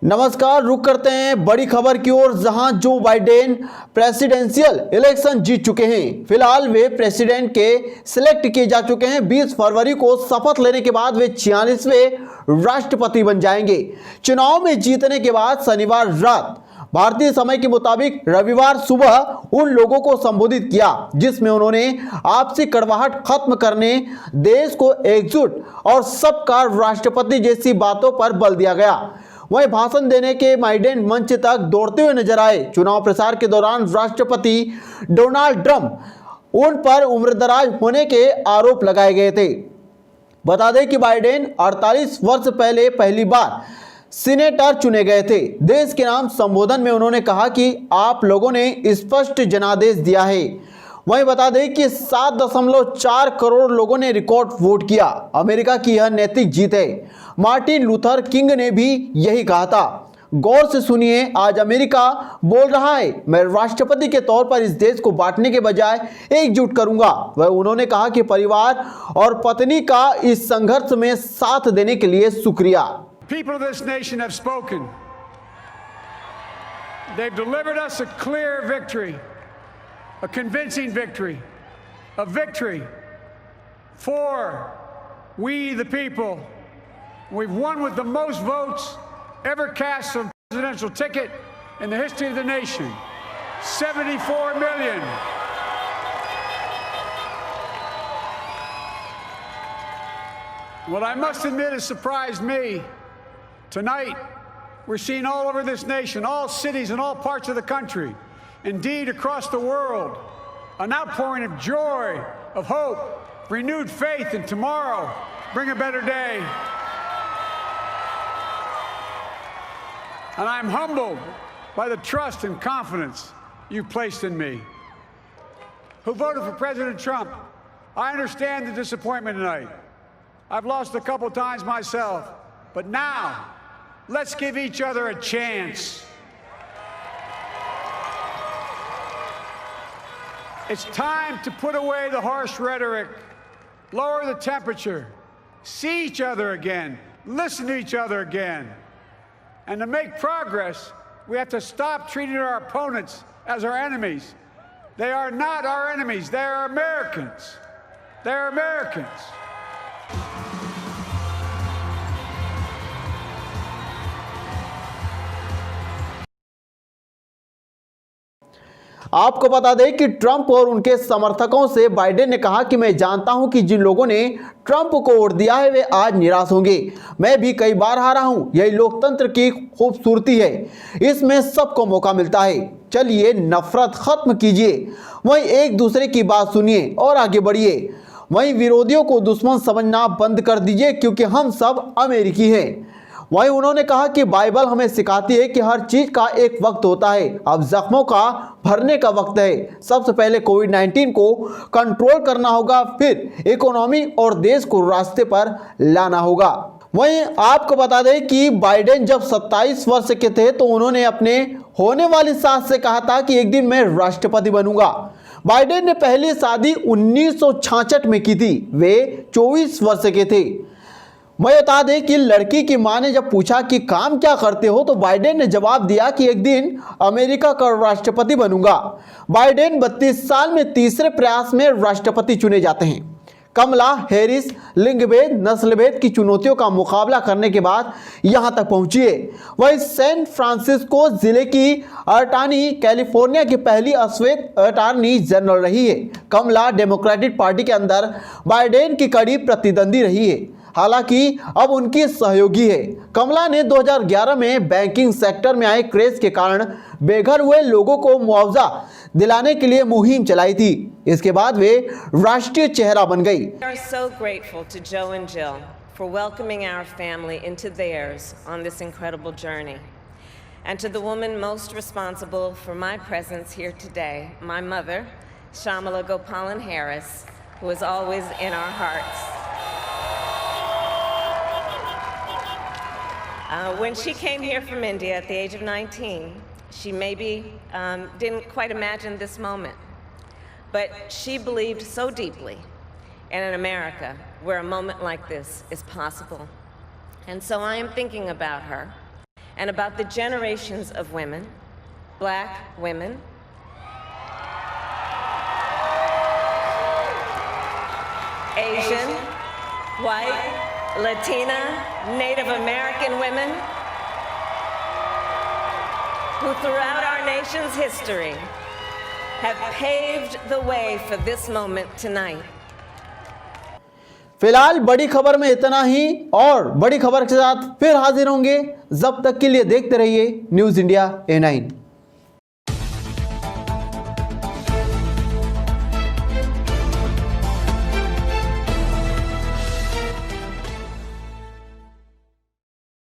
नमस्कार, रुक करते हैं बड़ी खबर की ओर, जहां जो बाइडेन प्रेसिडेंशियल इलेक्शन जीत चुके हैं। फिलहाल वे प्रेसिडेंट के सिलेक्ट किए जा चुके हैं। 20 फरवरी को शपथ लेने के बाद वे 46वें राष्ट्रपति बन जाएंगे। चुनाव में जीतने के बाद शनिवार रात भारतीय समय के मुताबिक रविवार सुबह उन लोगों को संबोधित किया जिसमें उन्होंने आपसी कड़वाहट खत्म करने, देश को एकजुट और सबका राष्ट्रपति जैसी बातों पर बल दिया गया। वहीं भाषण देने के बाइडेन मंच तक दौड़ते हुए नजर आए। चुनाव प्रचार के दौरान राष्ट्रपति डोनाल्ड ट्रंप उन पर उम्रदराज होने के आरोप लगाए गए थे। बता दें कि बाइडेन 48 वर्ष पहले पहली बार सीनेटर चुने गए थे। देश के नाम संबोधन में उन्होंने कहा कि आप लोगों ने स्पष्ट जनादेश दिया है। वहीं बता दें कि 7.4 करोड़ लोगों ने रिकॉर्ड वोट किया। अमेरिका की यह नैतिक जीत है। मार्टिन लूथर किंग ने भी यही कहा था। गौर से सुनिए, आज अमेरिका बोल रहा है, मैं राष्ट्रपति के तौर पर इस देश को बांटने के बजाय एकजुट करूंगा। वह उन्होंने कहा कि परिवार और पत्नी का इस संघर्ष में साथ देने के लिए शुक्रिया। People of this nation have spoken. They've delivered us a clear victory, a convincing victory, a victory for we the people. We've won with the most votes ever cast on the presidential ticket in the history of the nation. 74 million. What I must admit has surprised me. Tonight, we're seeing all over this nation, all cities and all parts of the country, indeed across the world, an outpouring of joy, of hope, renewed faith in tomorrow, bring a better day. And I'm humbled by the trust and confidence you've placed in me. Who voted for President Trump? I understand the disappointment tonight. I've lost a couple times myself, but now, let's give each other a chance. It's time to put away the harsh rhetoric, lower the temperature, see each other again, listen to each other again. And to make progress, we have to stop treating our opponents as our enemies. They are not our enemies. They are Americans. They're Americans. आपको बता दें कि Trump और उनके समर्थकों से Biden ने कहा कि मैं जानता हूं कि जिन लोगों ने ट्रंप को वोट दिया है वे आज निराश होंगे। मैं भी कई बार हारा हूं। यही लोकतंत्र की खूबसूरती है, इसमें सबको मौका मिलता है। चलिए नफरत खत्म कीजिए, वहीं एक दूसरे की बात सुनिए और आगे बढ़िए। वहीं विरोधियों को दुश्मन समझना बंद कर दीजिए, क्योंकि हम सब अमेरिकी हैं। वहीं उन्होंने कहा कि बाइबल हमें सिखाती है कि हर चीज का एक वक्त होता है। अब जख्मों का भरने का वक्त है। सबसे पहले कोविड-19 को कंट्रोल करना होगा, फिर इकोनॉमी और देश को रास्ते पर लाना होगा। वहीं आपको बता दें कि बाइडेन जब 27 वर्ष के थे तो उन्होंने अपने होने वाली सास से कहा था कि एक दिन मैं राष्ट्रपति बनूंगा। बाइडेन ने पहली शादी 1966 में की थी। वे 24 वर्ष के थे। मैं बता दें कि लड़की की मां ने जब पूछा कि काम क्या करते हो तो बाइडेन ने जवाब दिया कि एक दिन अमेरिका का राष्ट्रपति बनूंगा। बाइडेन 32 साल में तीसरे प्रयास में राष्ट्रपति चुने जाते हैं। कमला हैरिस लिंगभेद, नस्लभेद की चुनौतियों का मुकाबला करने के बाद यहां तक पहुंची है। वही सैन फ्रांसिस्को जिले की अटॉर्नी, कैलिफोर्निया की पहली अश्वेत अटॉर्नी जनरल रही है। कमला डेमोक्रेटिक पार्टी के अंदर बाइडेन की कड़ी प्रतिद्वंदी रही है, हालांकि अब उनकी सहयोगी है। कमला ने 2011 में बैंकिंग सेक्टर में आए क्रेज के कारण बेघर हुए लोगों को मुआवजा दिलाने के लिए मुहिम चलाई थी। इसके बाद वे राष्ट्रीय चेहरा बन गई। We are so grateful to Joe and Jill for welcoming our family into theirs on this incredible journey. And to the woman most responsible for my presence here today, my mother, Shamala Gopalan Harris, who is always in our hearts. When she came here from India at the age of 19, she maybe didn't quite imagine this moment, but she believed so deeply in an America where a moment like this is possible. And so I am thinking about her and about the generations of women, black women, Asian, white, Latina, Native American women who throughout our nation's history have paved the way for this moment tonight. फिलहाल बड़ी खबर में इतना ही, और बड़ी खबर के साथ फिर हाजिर होंगे। जब तक के लिए देखते रहिए न्यूज़ इंडिया A9।